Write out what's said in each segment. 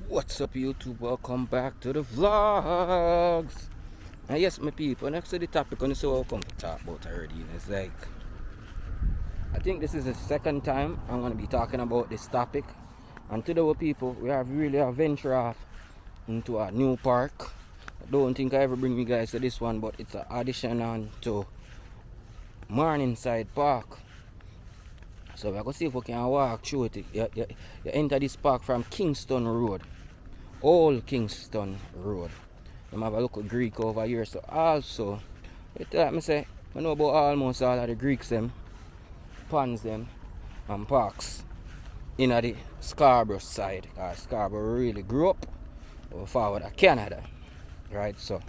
What's up, YouTube? Welcome back to the vlogs. And yes, my people, next to the topic, on the show, I'll come to talk about already. And it's like, I think this is the second time I'm going to be talking about this topic. And today, our people, we have really a venture off into a new park. I don't think I ever bring you guys to this one, but it's an addition on to Morningside Park. So we're going to see if we can walk through it. You enter this park from Kingston Road. Old Kingston Road. I have a local Greek over here. So also, I say, I know about almost all of the Greeks them, ponds them, and parks in the Scarborough side. Because Scarborough really grew up over forward of Canada. Right, so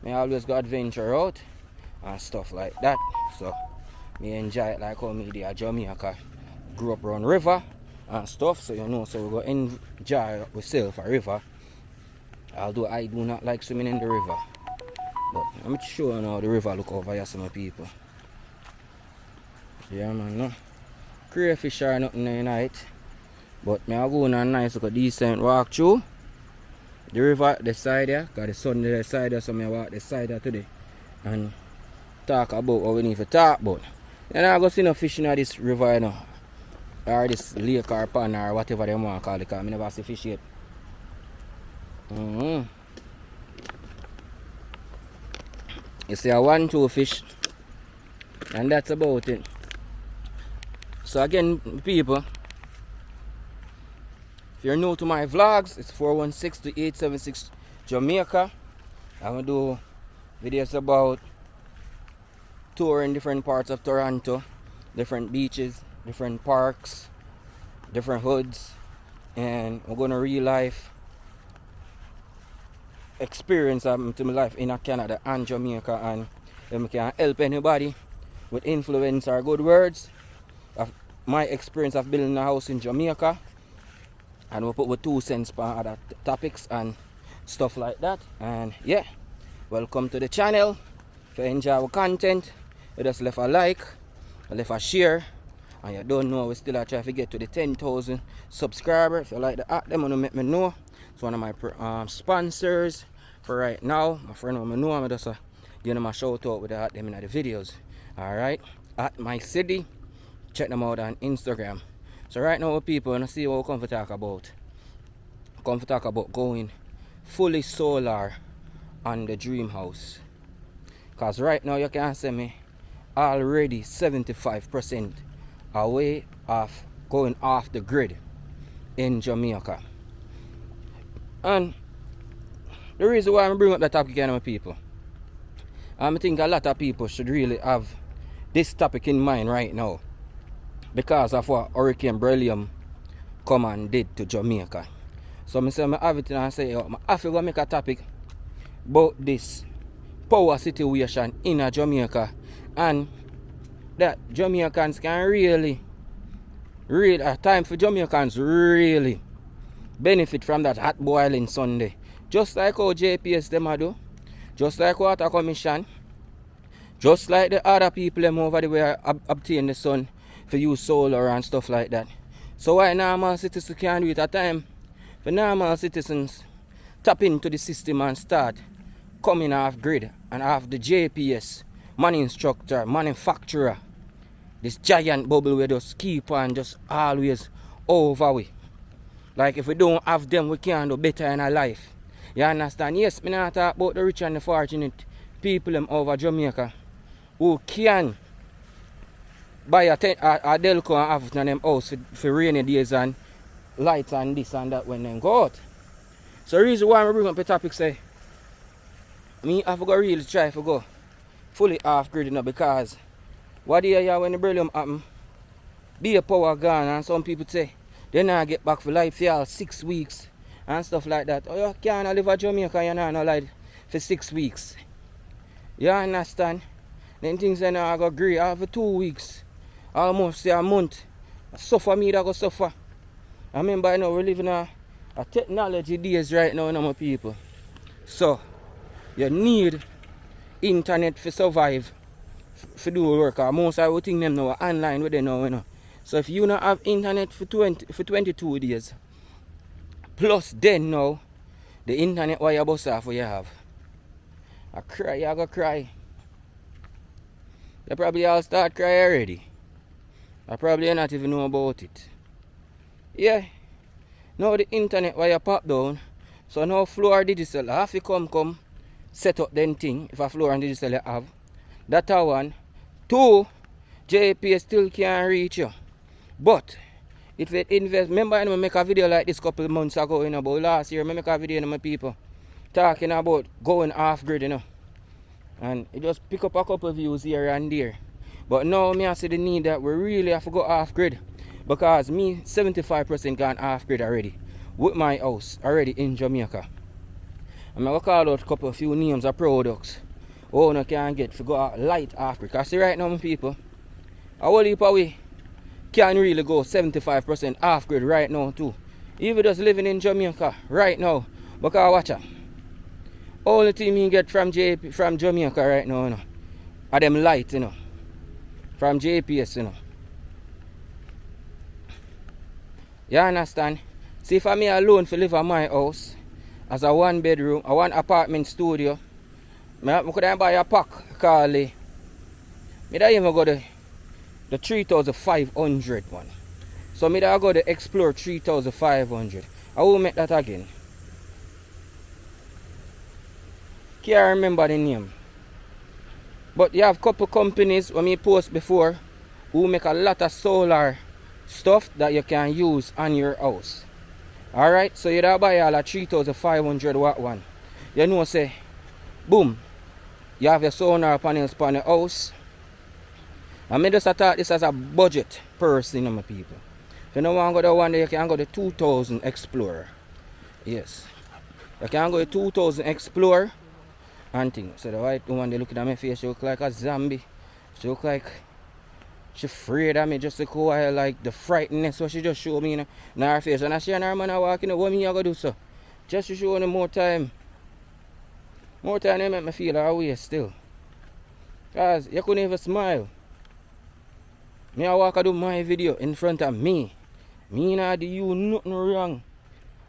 I always got adventure out and stuff like that. So me enjoy it like how me did Jamaica. Grew up around river and stuff, so you know, so we go enjoy ourselves a river. Although I do not like swimming in the river, but I'm sure you know the river look over here, some people. Yeah, man, no crayfish are nothing tonight, but me I go on a nice look a decent walk through the river the side here, cause the sun the side there, so me walk the side there today and talk about what we need to talk about. And I go see no fish in this river, you know, or this lake or pond or whatever they want to call it, because I never see fish yet. You see a 1-2 fish, and that's about it. So again, people, if you're new to my vlogs, it's 416-876 Jamaica. I'm going to do videos about touring different parts of Toronto, different beaches, different parks, different hoods, and we're going to real life experience to my life in Canada and Jamaica, and if I can help anybody with influence or good words of my experience of building a house in Jamaica, and we'll put with 2 cents per other topics and stuff like that. And yeah, welcome to the channel. If you enjoy our content, you just leave a like, leave a share, and you don't know we still are trying to get to the 10,000 subscribers. If you like the app, them want to make me know. It's one of my sponsors for right now. My friend want me know, I'm just give them a shout out with them in the videos. Alright, at my city, check them out on Instagram. So right now, people, want to see what we come to talk about. Come to talk about going fully solar on the dream house. Because right now you can see me already 75% away of going off the grid in Jamaica. And the reason why I'm bringing up that topic again, my people, I think a lot of people should really have this topic in mind right now because of what Hurricane Beryllium come and did to Jamaica. So I say I have it and I say I have to go make a topic about this power situation in Jamaica, and that Jamaicans can really a time for Jamaicans really benefit from that hot boiling Sunday. Just like how JPS them do, just like Water Commission, just like the other people them over the way obtain the sun for use solar and stuff like that. So why normal citizens can't do it at time? For normal citizens tap into the system and start coming off grid and have the JPS manufacturer, this giant bubble we just keep on just always over we. Like if we don't have them, we can't do better in our life. You understand? Yes, me not talk about the rich and the fortunate people them over Jamaica who can buy a Delco and have it in them house for rainy days and lights and this and that when they go out. So the reason why I bring up the topic say, me have to go really try to go fully off grid now, because what do you hear when the beryllium happen? Be a power gone, and some people say they not get back for life for 6 weeks and stuff like that. Oh, you can't live at Jamaica, you know, no light for 6 weeks. You understand? Then things then I go agree after 2 weeks, almost say a month. I suffer me that go suffer. I remember you know we're living a technology days right now, my people. So you need internet to survive, for do work. Most of the things them now are online with them now, you know. So if you not have internet for 22 days, Plus then now, the internet why you bust off what you have. I cry, you go cry. They probably all start cry already. I probably not even know about it. Yeah. Now the internet why you pop down. So now floor digital have to come set up them thing if a floor and digital you have. That one. Two, JPS still can't reach you. But if it invest, remember I make a video like this couple months ago, about last year, I make a video my people talking about going off grid, and it just pick up a couple views here and there. But now I see the need that we really have to go off grid, because me 75% gone off grid already with my house already in Jamaica. I'm going to call out a few names of products no can get to go light off grid. Because see right now my people, a whole heap of we can really go 75% off grid right now too. Even just living in Jamaica right now. Because watch out. Only thing you get from Jamaica right now, are them light, from JPS, You understand? See, for me alone to live at my house as a one bedroom, a one apartment studio, I could buy a pack called I don't even go the 3,500 one. So I go to explore 3,500. I will make that again. Can't remember the name. But you have couple companies when me post before who make a lot of solar stuff that you can use on your house. Alright, so you don't buy all a 3,500 watt one. You know say, boom, you have your solar panels on your house. I mean just thought this as a budget person, my people. If you don't want to go to one day, you can go to 2,000 Explorer. Yes. You can go to 2,000 Explorer and things. So the white woman they looking at my face, she look like a zombie. She look like she afraid of me just to go out like the frightenedness what she just showed me in her face. And I see her man walking, what me I go do so? Just to show them more time. More time they make me feel our way still. Cause you couldn't even smile. Me I walk and do my video in front of me. Me not do you nothing wrong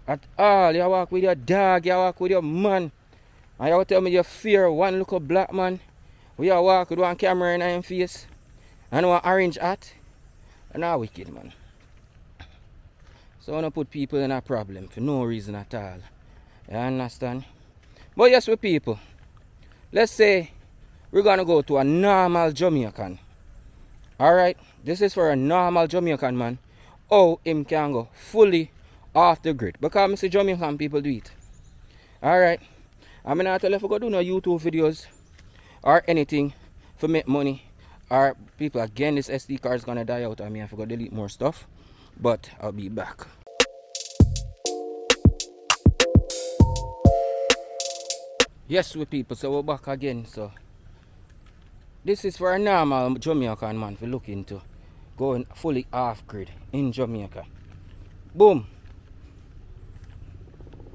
at all. You walk with your dog, you walk with your man. And you tell me you fear one little black man. We all walk with one camera in his face and one orange hat. And now wicked man. So I don't put people in a problem for no reason at all. You understand? But yes, we people. Let's say we're gonna go to a normal Jamaican. Alright? This is for a normal Jamaican man. How him can go fully off the grid. Because I see Jamaican people do it. Alright? I'm not tell you if I go do no YouTube videos or anything for make money. Or people again this SD card is gonna die out on me. I have to go delete more stuff. But I'll be back. Yes we people, so we're back again. So this is for a normal Jamaican man to look into going fully off grid in Jamaica. Boom.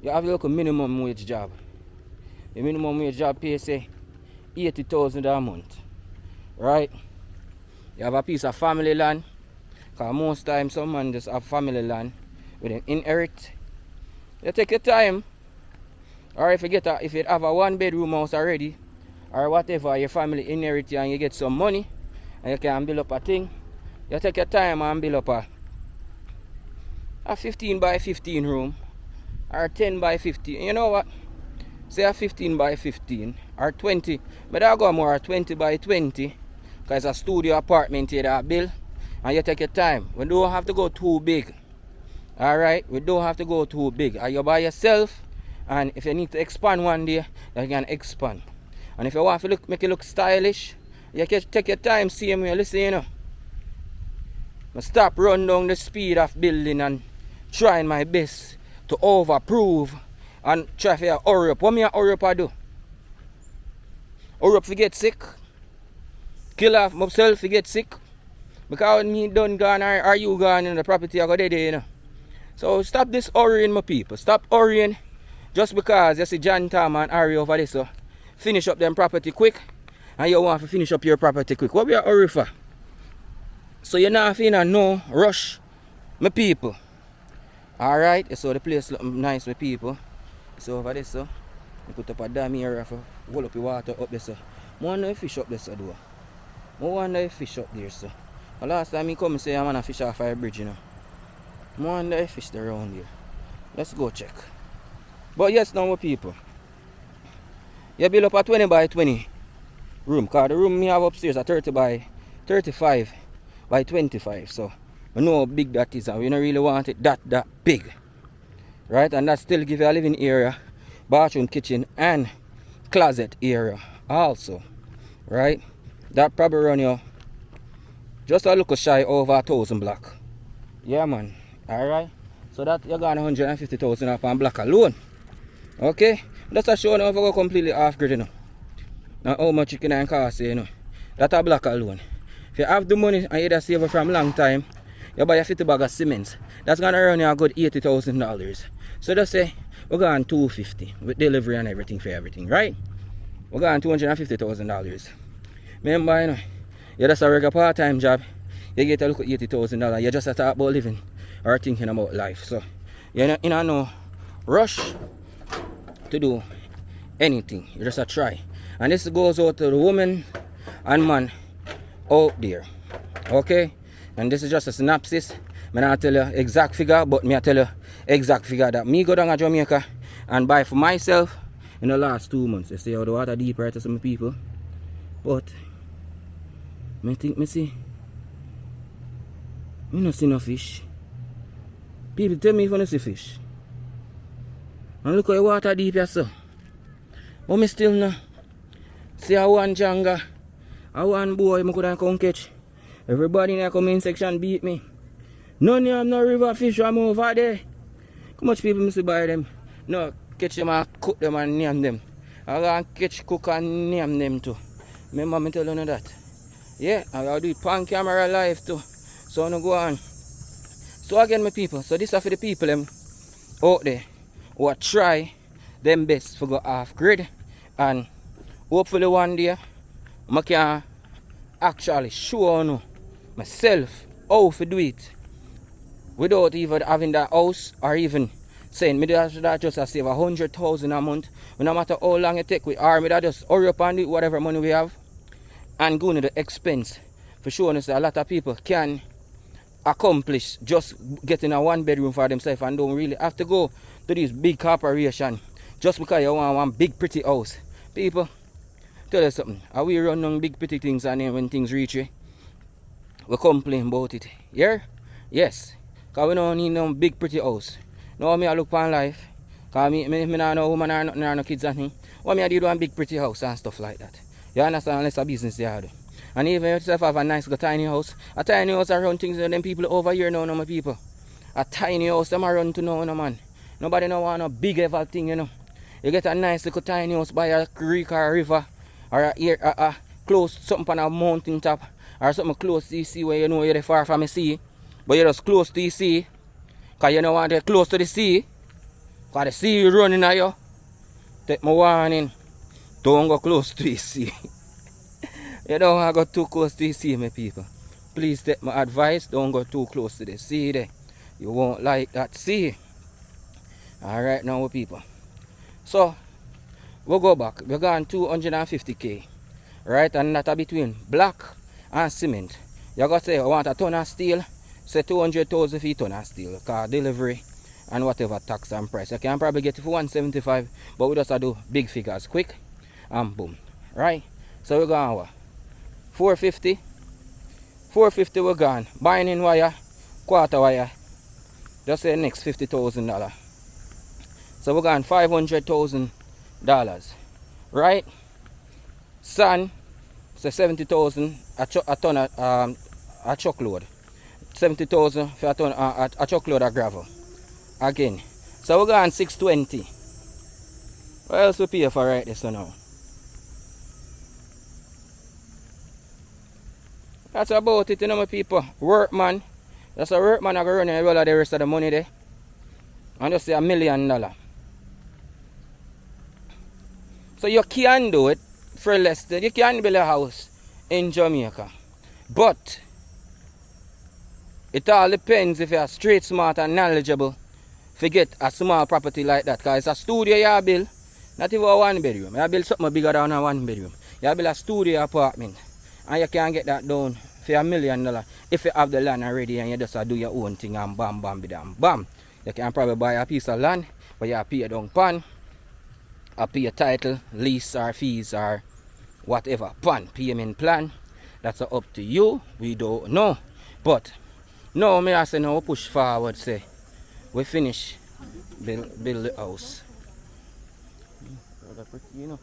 You have a local minimum wage job. The minimum wage job pay say 80,000 a month. Right? You have a piece of family land. Because most times some man just have family land with them inherit. You take your time. Or if you have a one bedroom house already, or whatever, your family inherit and you get some money and you can build up a thing, you take your time and build up a 15 by 15 room or 10 by 15. You know what? Say a 15 by 15 or 20, but I go more 20 by 20 because it's a studio apartment here that I build, and you take your time. We don't have to go too big. Alright? We don't have to go too big. Are you by yourself? And if you need to expand one day, you can expand. And if you want to make it look stylish, you can take your time, see me, listen, stop run down the speed of building and trying my best to overprove and try to hurry up. What me a hurry up I do? Hurry up to get sick? Kill off myself to get sick? Because when me done gone or you gone in the property I go there, So stop this hurrying, my people. Stop hurrying. Just because you see John Tom and Harry over there, so finish up them property quick, and you want to finish up your property quick. What we are hurry for? So you're not feeling no rush, my people. Alright, so the place look nice with people. So over there, so you put up a dam here for hold up the water up there, so. I wonder if fish up there, so though. I wonder if fish up there, so. The last time he come and say I'm gonna fish off a bridge, you know. I wonder if fish around here. Let's go check. But yes, now people. You build up a 20 by 20 room, because the room me have upstairs a 30 by 35 by 25, so I know how big that is, and we don't really want it that big, right? And that still give you a living area, bathroom, kitchen, and closet area also, right? That probably run you just a little shy over 1,000 block. Yeah, man. Alright, so that you're going 150,000 up on block alone. Okay, that's a show now if I go completely off grid, you know. Now how much you can cost, you know. That's a block alone. If you have the money and you just save it from a long time, you buy a 50 bag of cement. That's gonna run you a good $80,000. So just say we're going 250 with delivery and everything for everything, right? We're going $250,000. Remember, you know, you just a regular part-time job, you get a look at $80,000. You just talk about living or thinking about life. So you're in no rush to do anything. You just a try. And this goes out to the woman and man out there. Okay? And this is just a synopsis. I not tell you exact figure, but me I tell you exact figure that me go down to Jamaica and buy for myself in the last 2 months. You see how the water deep right to some people. But I think me see. Me not see no fish. People tell me if I don't see fish. And look how the water deep here, so. But me still no. See how one janga, how one boy I could come catch. Everybody in the comment section beat me. None of them no river fish I'm over there. How much people must buy them? No, catch them and cook them and name them. I go catch, cook and name them too. Remember me telling you that? Yeah, I will do it on camera live too. So I no go on. So again, my people, so this is for the people out there who are try them best to go off grid, and hopefully one day I can actually show you myself how to do it without even having that house, or even saying me that just a save 100,000 a month. No matter how long it take, we army that just hurry up and do whatever money we have and go into the expense for showing us that a lot of people can accomplish just getting a 1 bedroom for themselves and don't really have to go to these big corporations just because you want one big pretty house. People, tell you something. Are we run on big pretty things, and then when things reach you, we complain about it? Yeah? Yes. Because we don't need no big pretty house. Now me I look on life. Because me not no woman or nothing, or no kids and things. What me I do one big pretty house and stuff like that. You understand? Unless a business they do. And even if you have a nice tiny house, a tiny house around things and them people over here now, no my people. A tiny house them are run to know, no man. Nobody no want no big ever thing, you know. You get a nice little tiny house by a creek or a river, or a close something on a mountain top, or something close to the sea where you know you're far from the sea, but you're just close to the sea, because you don't want to get close to the sea, because the sea is running at you. Take my warning, don't go close to the sea. You don't want to go too close to the sea, my people. Please take my advice, don't go too close to the sea there. You won't like that sea. Alright now, people. So, we'll go back. We're going 250k. Right? And that's between block and cement. You got to say, I want a ton of steel. Say 200,000 for a ton of steel. Because delivery and whatever tax and price. You can probably get it for 175. But we just do big figures quick. And boom. Right? So we're going what? 450. 450 we're gone. Binding wire. Quarter wire. Just say next $50,000. So we're going $500,000. Right? Sand. So 70,000 a ton of a truckload. 70,000 for a ton a truckload of gravel. Again. So we're going 620. What else we pay for right this now? That's about it, you know, my people. Workman. That's a workman I go run and roll out the rest of the money there. And just say $1 million. So you can do it for less than you can build a house in Jamaica. But it all depends if you're street smart and knowledgeable forget a small property like that, because it's a studio you build, not even a 1 bedroom. You build something bigger than a 1 bedroom. You build a studio apartment, and you can get that done for $1 million if you have the land already and you just do your own thing and bam, bam, bam, bam. You can probably buy a piece of land, but you pay a down pan, or pay a title, lease or fees or whatever plan, payment plan. That's up to you. We don't know. But now me I say now push forward, say we finish build the house. You know.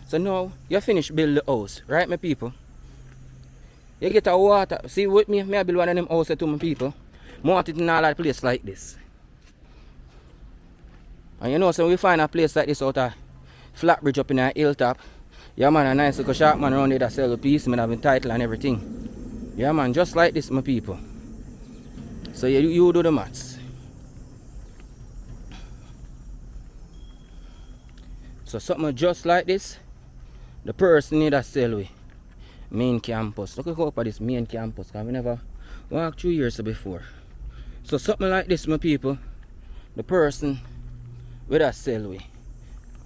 So now you finish build the house, right my people? You get a water. See with me, I build one of them houses to my people. I want it in all that place like this. And you know, so we find a place like this out of flat bridge up in a hilltop. Yeah man, a nice little sharp man around there that sell a piece, man have a title and everything. Yeah man, just like this my people. So you do the maths. So something just like this, the person need to sell with main campus. Look up at this main campus, because we never walked through years before. So something like this my people, the person with a sell with.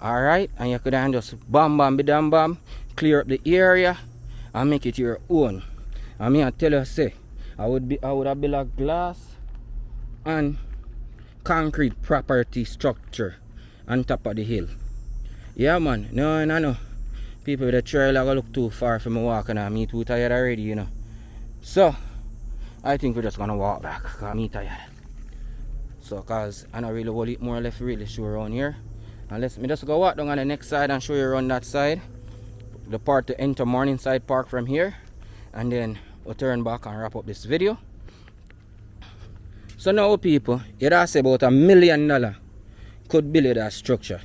Alright, and you could then just bam bam bam bam, clear up the area and make it your own. I mean I tell you say, I would have built a glass and concrete property structure on top of the hill. Yeah man, no. People with a trailer go look too far from me walking and me too tired already, you know. So I think we're just gonna walk back because me tired. So cause I don't really want it more left really sure around here. And let me just go walk down on the next side and show you around that side. The part to enter Morningside Park from here. And then we'll turn back and wrap up this video. So now people, you'd say about $1 million could build that structure.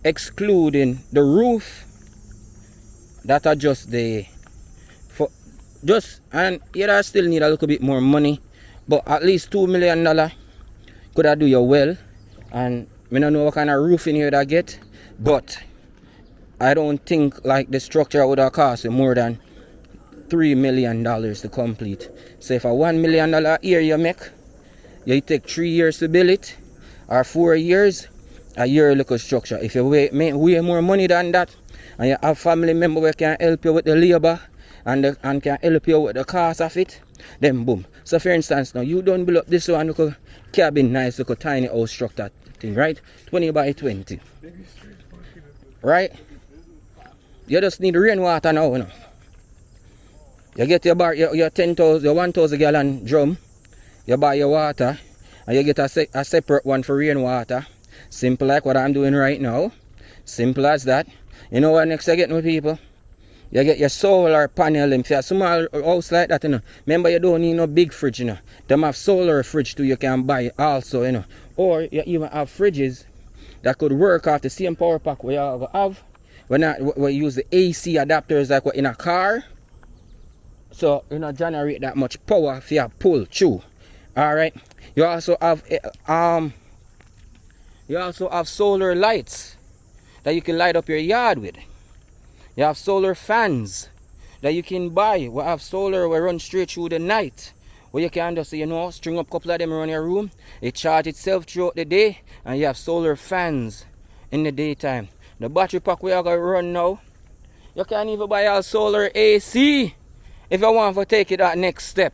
Excluding the roof that are just the and you'd still need a little bit more money. But at least $2 million could I do you well. And I don't know what kind of roof in here that I get, but I don't think like the structure would have cost more than $3 million to complete. So if a $1 million year you make, you take 3 years to build it, or 4 years, a year look at structure. If you make way more money than that, and you have family member who can help you with the labor and can help you with the cost of it, then boom. So for instance, now you don't build up this one, look cabin, nice, look a tiny house structure thing, right? 20 by 20. Right? You just need rainwater now, you know. You get your bar, your 10,000, your 1,000 gallon drum, you buy your water, and you get a separate one for rainwater. Simple like what I'm doing right now. Simple as that. You know what next you get, my people? You get your solar panel. If you have a small house like that, you know, remember you don't need no big fridge, you know. Them have solar fridge too, you can buy also, you know. Or you even have fridges that could work off the same power pack we have. We use the AC adapters like in a car. So you know generate that much power if you pull through. Alright. You also have solar lights that you can light up your yard with. You have solar fans that you can buy. We have solar we run straight through the night. Where you can just, you know, string up a couple of them around your room. It charge itself throughout the day. And you have solar fans in the daytime. The battery pack we are going to run now. You can even buy a solar AC if you want to take it that next step.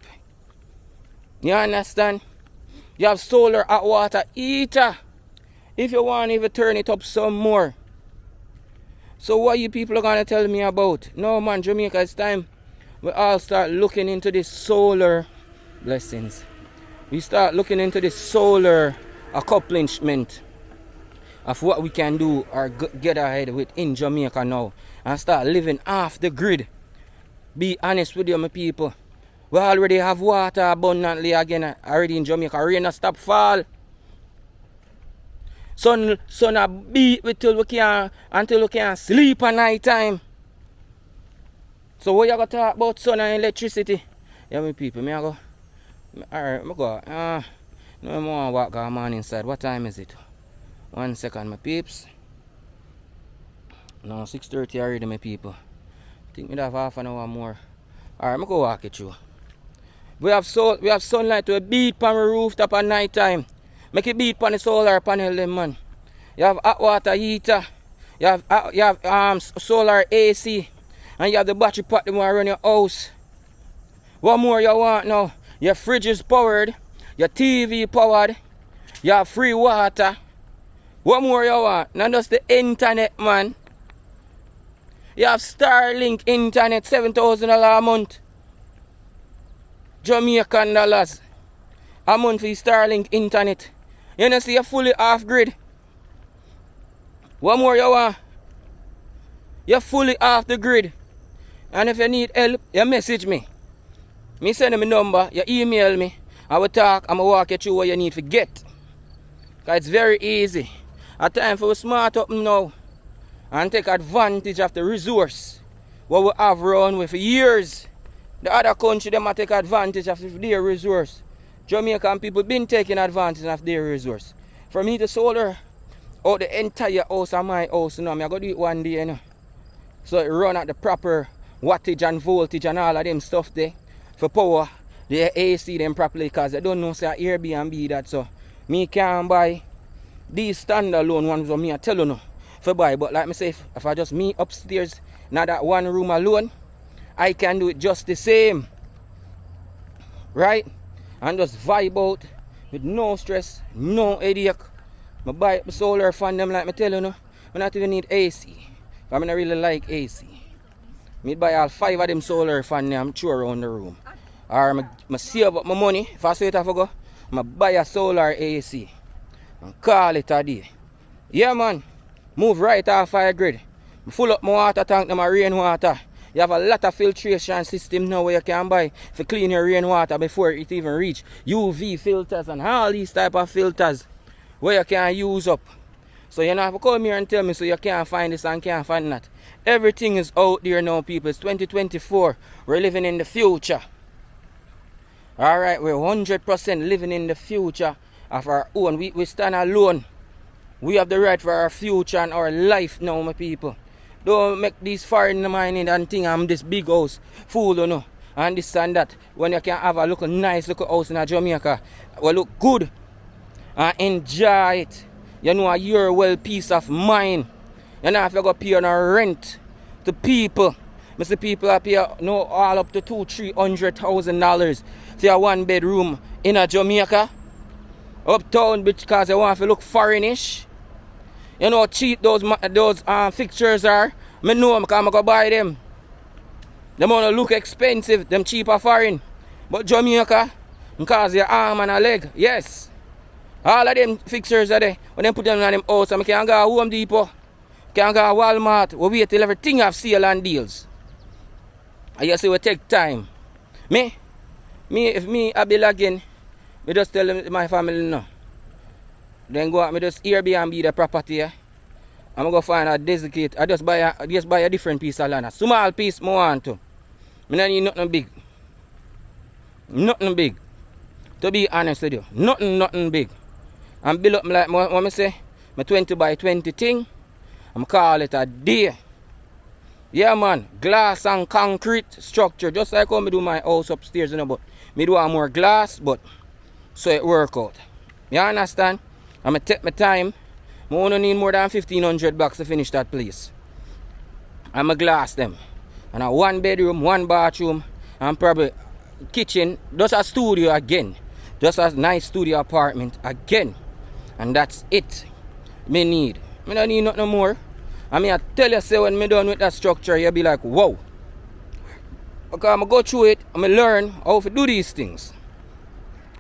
You understand? You have solar hot water heater if you want to even turn it up some more. So what you people are going to tell me about? No man, Jamaica, it's time we all start looking into this solar blessings. We start looking into this solar accomplishment of what we can do or get ahead with in Jamaica now and start living off the grid. Be honest with you, my people. We already have water abundantly again already in Jamaica. Rain not stop fall. Sun a beat until we can sleep at night time. So what you gonna talk about sun and electricity? Yeah, my people, me I go. Alright, I go. No, I want to walk on inside. What time is it? 1 second, my peeps. Now 6:30 already, my people. I think we have half an hour more. Alright, I go walk it through. We have sunlight to beat on the rooftop at night time. Make it beat on the solar panel them, man. You have hot water heater. You have solar AC. And you have the battery pack them run your house. What more you want now? Your fridge is powered. Your TV powered. You have free water. What more you want? Not just the internet, man. You have Starlink internet, $7,000 a month. Jamaican dollars a month for Starlink internet. You know, see you're fully off grid. What more you want? You're fully off the grid. And if you need help, you message me. Me send me number, you email me. I will talk, I'm going to walk you through what you need to get. Because it's very easy. A time for smart up now and take advantage of the resource what we have around with for years. The other country, they might take advantage of their resource. Jamaican people been taking advantage of their resource. For me to solar out the entire house of my house, I'm going to do it one day, you know. So it run at the proper wattage and voltage and all of them stuff there. For power, the AC them properly, because I don't know say Airbnb that, so me can't buy these standalone ones of me I tell you no for buy. But like me say, if I just me upstairs, not that one room alone, I can do it just the same. Right? And just vibe out with no stress, no headache. I buy the solar fan them like me tell you no. I not even need AC. I don't really like AC. Me buy all 5 of them solar fan them throw around the room. Or I save up my money. If I say it I go, I buy a solar AC and call it a day. Yeah man, move right off fire grid. I full up my water tank and my rainwater. You have a lot of filtration system now where you can buy to clean your rainwater before it even reach. UV filters and all these type of filters where you can use up. So you don't have to come here and tell me so you can't find this and can't find that. Everything is out there now, people. It's 2024. We're living in the future. Alright, we're 100% living in the future of our own. We stand alone. We have the right for our future and our life now, my people. Don't make these foreign mining and thing I'm this big house fool, you know, and this and that. When you can have a look nice little house in Jamaica, will look good and enjoy it. You know, you're well peace of mind. You know, if you go pay on a rent to people. Mr. people up here know all up to $200,000-$300,000 for a 1-bedroom in a Jamaica. Uptown because they want to look foreignish. You know how cheap those fixtures are. I know because I go buy them. They want to look expensive, them cheaper foreign. But Jamaica, because your arm and a leg, yes. All of them fixtures are there. When they put them in them house, I can't go to Home Depot, can't go to Walmart. We wait till everything have sale and deals. And you see we take time. If I be again, I just tell them my family no. Then go out, me just Airbnb the property. I'm gonna go find a desiccate. I just buy a different piece of land. A small piece I want to. I don't need nothing big. Nothing big. To be honest with you. Nothing big. And build up like what I say, my 20 by 20 thing. I'm call it a day. Yeah man, glass and concrete structure. Just like how I do my house upstairs, you know, but I do more glass, but so it work out. You understand? I'm going to take my time. I only need more than $1,500 to finish that place. I'm going to glass them. And a 1-bedroom, 1 bathroom, and probably kitchen. Just a studio again. Just a nice studio apartment again. And that's it. Me need. I don't need nothing more. I mean, I tell you, say when I'm done with that structure, you'll be like, whoa. Okay, I'm going to go through it. I'm going to learn how to do these things.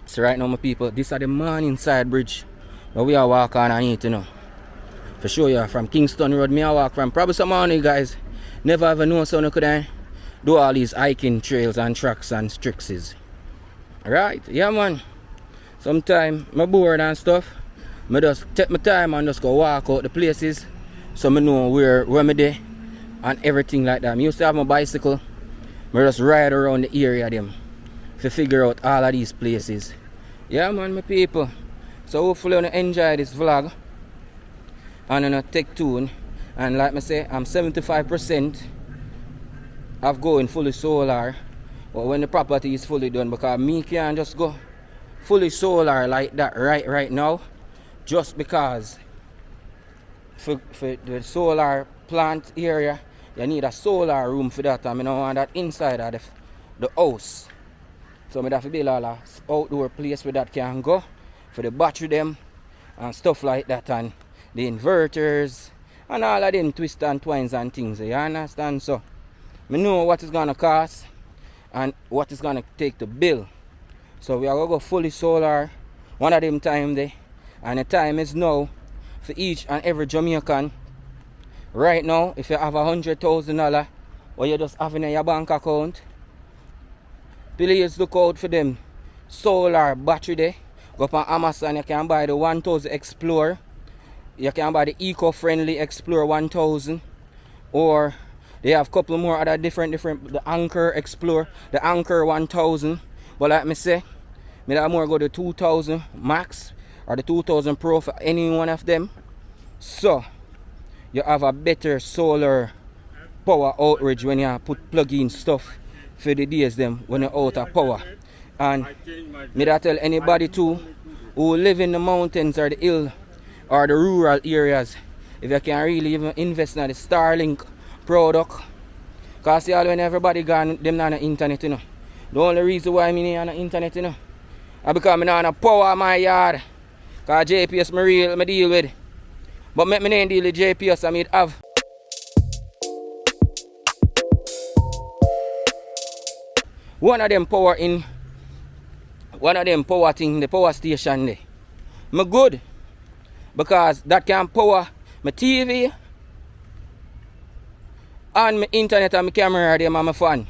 So right now, my people, this is the Morningside Bridge. But we are walking on it, you know. For sure, yeah, from Kingston Road, me I walk from. Probably some of you guys never ever know so you could do all these hiking trails and tracks and strixes. Right? Yeah, man. Sometimes I'm bored and stuff. I just take my time and just go walk out the places so I know where I'm there and everything like that. I used to have my bicycle. I just ride around the area them to figure out all of these places. Yeah, man, my people. So hopefully you enjoy this vlog and you take tune. And like I say, I'm 75% of going fully solar. But when the property is fully done, because me can't just go fully solar like that right now, just because for the solar plant area, you need a solar room for that, and I don't want that inside of the house. So I have to build all a outdoor place where that can go for the battery them and stuff like that, and the inverters and all of them twists and twines and things, you understand? So I know what it's gonna cost and what it's gonna take to build. So we are gonna go fully solar one of them time there, and the time is now for each and every Jamaican. Right now, if you have $100,000 or you just have in your bank account, please look out for them solar battery there. Go on Amazon, you can buy the 1000 Explorer. You can buy the eco-friendly Explorer 1000, or they have a couple more other different the Anchor Explorer, the Anchor 1000. But like me say, me that more go the 2000 Max or the 2000 Pro for any one of them. So you have a better solar power outreach when you plug in stuff for the days them when you're out of power. And me that tell anybody too who live in the mountains or the hill or the rural areas, if you can really even invest in the Starlink product. Because see, all when everybody gone, them not on the internet, you know. The only reason why I'm on the internet, you know, is because I'm not on power in my yard. Because JPS me deal with. But me not deal with JPS, I mean have. One of them power thing, the power station there. Me good. Because that can power my TV and my internet and my camera there and my fan.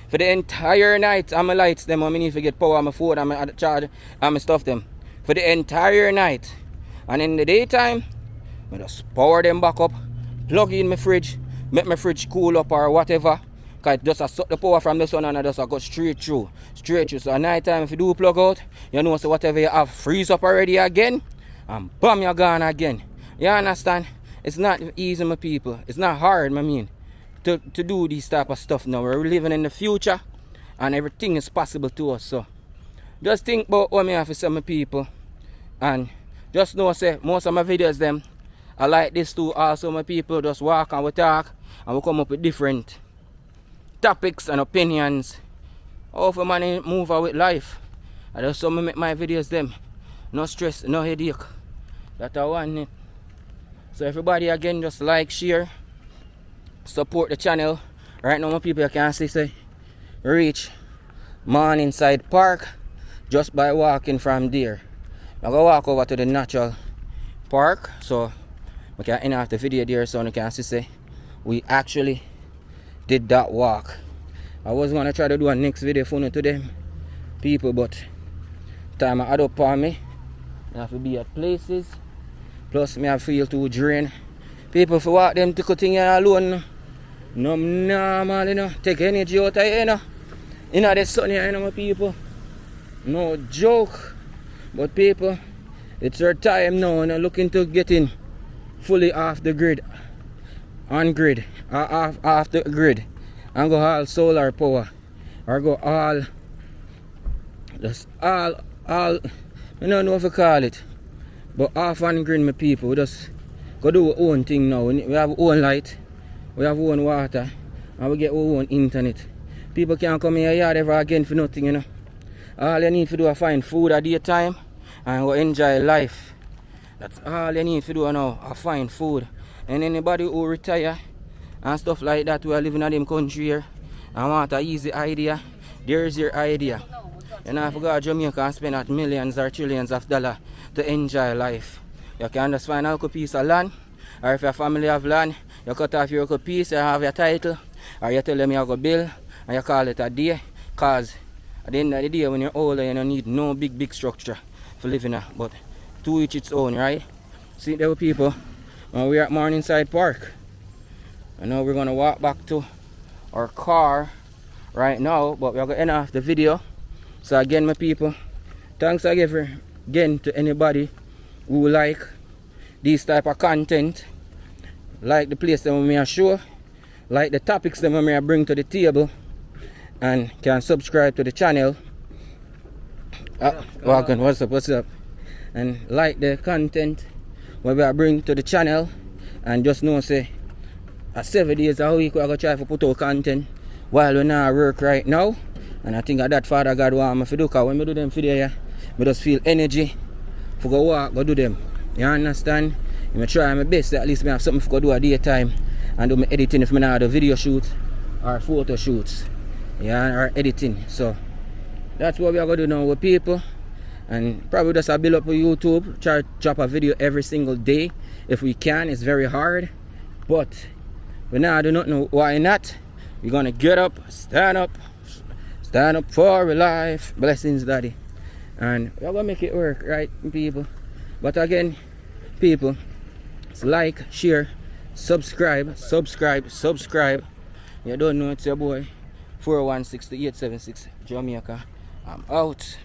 For the entire night, and my lights them, I need to get power on my phone and my charge and my stuff them. For the entire night. And in the daytime, I just power them back up, plug in my fridge, make my fridge cool up or whatever. Because it just suck the power from the sun and I just go straight through. So at night time, if you do plug out, you know, so whatever you have freeze up already again, and bam, you're gone again. You understand? It's not easy, my people. It's not hard, I mean, to do this type of stuff now. We're living in the future and everything is possible to us. So just think about what I have to say, my people. And just know, say, most of my videos them I like this too. Also, my people just walk and we talk and we come up with different topics and opinions. How for man move out with life. I just so make my videos them. No stress, no headache. That I want it. So everybody again just like, share, support the channel. Right now my people you can see say reach Morningside Park just by walking from there. I'm gonna walk over to the natural park, so we can end off the video there so you can see say we actually did that walk. I was gonna try to do a next video for you to them people, but time I add up on me. I have to be at places. Plus me I feel too drained. People for walk them to thing alone. No normal, you know. Take energy out of you, you know. You know the sun here, you know, my people. No joke. But people, it's your time now and I'm looking to getting fully off the grid. On grid. Off the grid. And go all solar power. Or go all just all I don't know if I call it. But off on grid, my people. We just go do our own thing now. We have our own light. We have our own water. And we get our own internet. People can't come in your yard ever again for nothing, you know. All you need to do is find food at daytime and go enjoy life. That's all you need to do now, find food. And anybody who retire and stuff like that, who are living in them country here and want an easy idea, there's your idea. You know, if you go to Jamaica and spend out millions or trillions of dollars to enjoy life, you can just find a little piece of land, or if your family have land, you cut off your little piece, you have your title, or you tell them you go build and you call it a day. Because at the end of the day, when you're older, you don't need no big structure for living in. But to each its own, right? See there people, we're at Morningside Park. And now we're gonna walk back to our car right now, but we're gonna end off the video. So again, my people, thanks again to anybody who like this type of content, like the place that we are show, like the topics that we are bring to the table, and can subscribe to the channel Welcome, what's up? And like the content what we are bring to the channel, and just know say 7 days a week we are going to try to put out content while we not work right now. And I think that Father God want me to do, because when I do them video here, I just feel energy for go walk, go do them. You understand? I try my best, at least I have something to do at daytime and do my editing if I not do video shoots or photo shoots. Yeah, or editing. So that's what we are going to do now with people. And probably just build up a YouTube, try to drop a video every single day if we can. It's very hard, but we now do not know why not. We're gonna get up, stand up for our life. Blessings, Daddy. And we're gonna make it work, right, people? But again, people, it's like, share, subscribe. You don't know, it's your boy 416-876 Jamaica. I'm out.